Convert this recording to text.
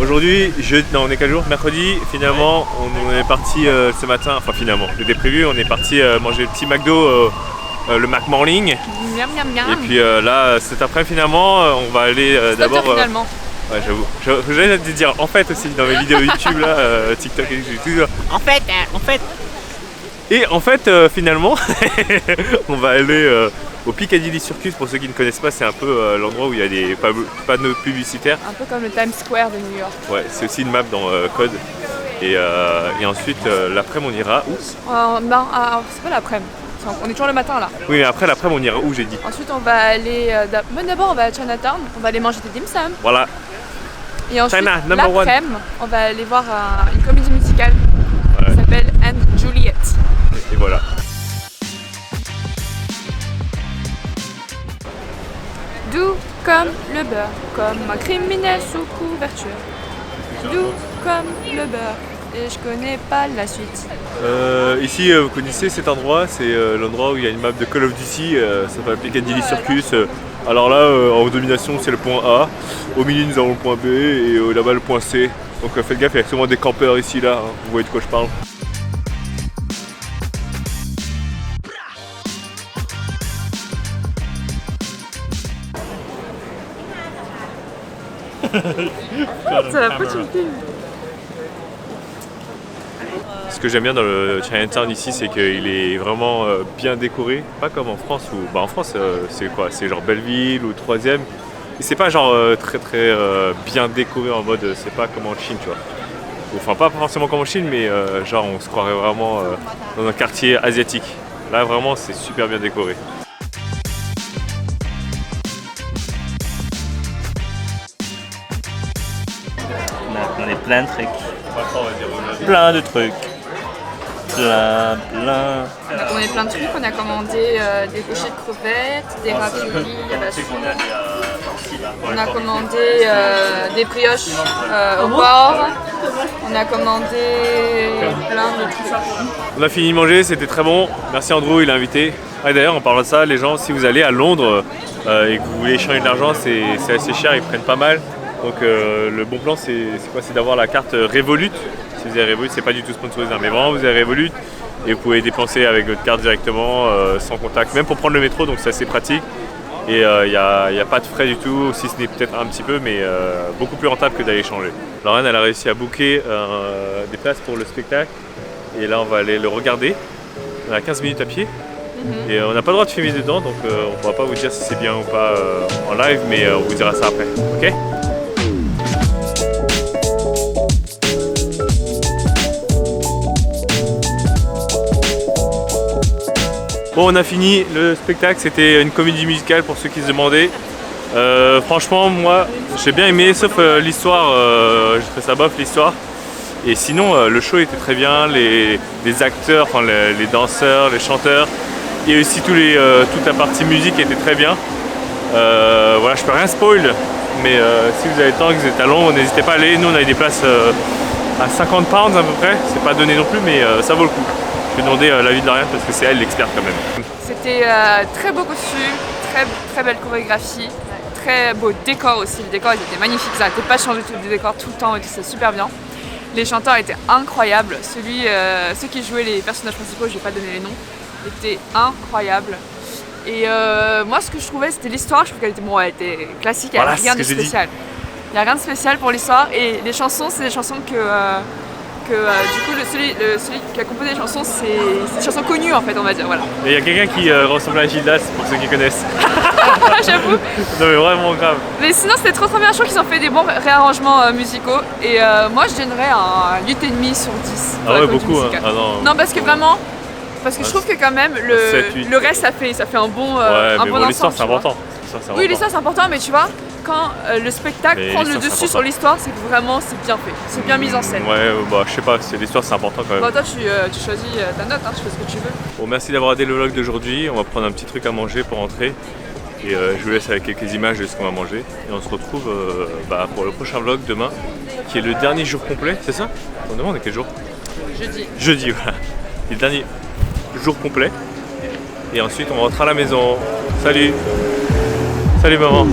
Aujourd'hui, non, on est quel jour? Mercredi, finalement, on est parti ce matin, enfin finalement, c'était prévu, on est parti manger le petit McDo, le McMorning. Miam, miam, miam. Et puis là, cet après finalement, on va aller d'abord... finalement. Ouais, j'avoue. J'allais te dire en fait aussi dans mes vidéos YouTube, là, TikTok et tout. En fait. Et en fait, finalement, on va aller au Piccadilly Circus. Pour ceux qui ne connaissent pas, c'est un peu l'endroit où il y a des panneaux publicitaires. Un peu comme le Times Square de New York. Ouais, c'est aussi une map dans Code. Et ensuite, l'après-midi, on ira où? C'est pas l'après-midi. On est toujours le matin là. Oui, mais après l'après-midi, on ira où, j'ai dit? Ensuite, on va aller. D'abord, on va à Chinatown. On va aller manger des dim sum. Voilà. Et ensuite, China, number one. l'après-midi, on va aller voir une comédie musicale qui s'appelle And Juliet. Et voilà. Doux comme le beurre, comme un criminel sous couverture. Doux comme le beurre, et je connais pas la suite. Ici, vous connaissez cet endroit, c'est l'endroit où il y a une map de Call of Duty, ça s'appelle Piccadilly Circus. Alors là, en domination, c'est le point A. Au milieu, nous avons le point B et là-bas, le point C. Donc faites gaffe, il y a souvent des campeurs ici, là. Hein. Vous voyez de quoi je parle. Ce que j'aime bien dans le Chinatown ici, c'est qu'il est vraiment bien décoré, pas comme en France où, en France c'est quoi, c'est genre Belleville ou 3e, et c'est pas genre très bien décoré en mode, c'est pas comme en Chine, tu vois. Enfin pas forcément comme en Chine, mais genre on se croirait vraiment dans un quartier asiatique. Là vraiment c'est super bien décoré. On a plein de trucs. Plein de trucs. Plein. On est plein de trucs, on a commandé des bouchées de crevettes, des raviolis à la soupe. On a commandé des brioches au porc. On a commandé plein de trucs. On a fini de manger, c'était très bon. Merci Andrew, il a invité. Ah, d'ailleurs, en parlant de ça, les gens, si vous allez à Londres et que vous voulez échanger de l'argent, c'est assez cher, ils prennent pas mal. Donc le bon plan, c'est quoi? C'est d'avoir la carte Revolut. Si vous avez Revolut, c'est pas du tout sponsorisé, mais vraiment vous avez Revolut et vous pouvez dépenser avec votre carte directement, sans contact, même pour prendre le métro, donc c'est assez pratique. Et il n'y a pas de frais du tout, si ce n'est peut-être un petit peu, mais beaucoup plus rentable que d'aller changer. Laurent, elle a réussi à booker des places pour le spectacle et là on va aller le regarder. On a 15 minutes à pied. Et on n'a pas le droit de filmer dedans, donc on ne pourra pas vous dire si c'est bien ou pas en live, mais on vous dira ça après, ok? Bon, on a fini le spectacle, c'était une comédie musicale pour ceux qui se demandaient. Franchement, moi, j'ai bien aimé, sauf l'histoire, j'ai trouvé ça bof l'histoire. Et sinon, le show était très bien, les acteurs, enfin les danseurs, les chanteurs, et aussi toute la partie musique était très bien. Voilà, je peux rien spoil, mais si vous avez le temps, que vous êtes à Londres, n'hésitez pas à aller. Nous, on a eu des places à 50 pounds à peu près, c'est pas donné non plus, mais ça vaut le coup. Je vais demander l'avis de Lauriane parce que c'est elle l'experte quand même. C'était très beau costume, très belle chorégraphie, très beau décor aussi. Les décors ils étaient magnifiques, ça n'arrêtait pas de changer les décors tout le temps et tout, c'est super bien. Les chanteurs étaient incroyables. Ceux qui jouaient les personnages principaux, je vais pas donner les noms, étaient incroyables. Et moi ce que je trouvais c'était l'histoire, je trouve qu'elle était, elle était classique, elle n'avait rien de spécial. Il n'y a rien de spécial pour l'histoire et les chansons c'est des chansons que du coup celui qui a composé les chansons c'est des chansons connues en fait on va dire, voilà. Et il y a quelqu'un qui ressemble à Gildas pour ceux qui connaissent. J'avoue. Non mais vraiment grave. Mais sinon c'était trop bien, je trouve qu'ils ont fait des bons réarrangements musicaux et moi je donnerais un 8,5 sur 10. Ah ouais beaucoup hein. Ah non parce que vraiment, parce que je trouve que quand même le reste ça fait un bon ensemble. L'histoire c'est important. Oui l'histoire c'est important mais tu vois quand le spectacle prend le dessus sur l'histoire, c'est que vraiment c'est bien fait, c'est bien mis en scène. Ouais, bah je sais pas, l'histoire c'est important quand même. Bah toi tu choisis ta note, hein, tu fais ce que tu veux. Bon, merci d'avoir regardé le vlog d'aujourd'hui, on va prendre un petit truc à manger pour rentrer. Et je vous laisse avec quelques images de ce qu'on va manger. Et on se retrouve pour le prochain vlog demain, qui est le dernier jour complet, c'est ça? On demande quel jour? Jeudi. Jeudi, voilà. Le dernier jour complet. Et ensuite on rentre à la maison. Salut! Salut maman!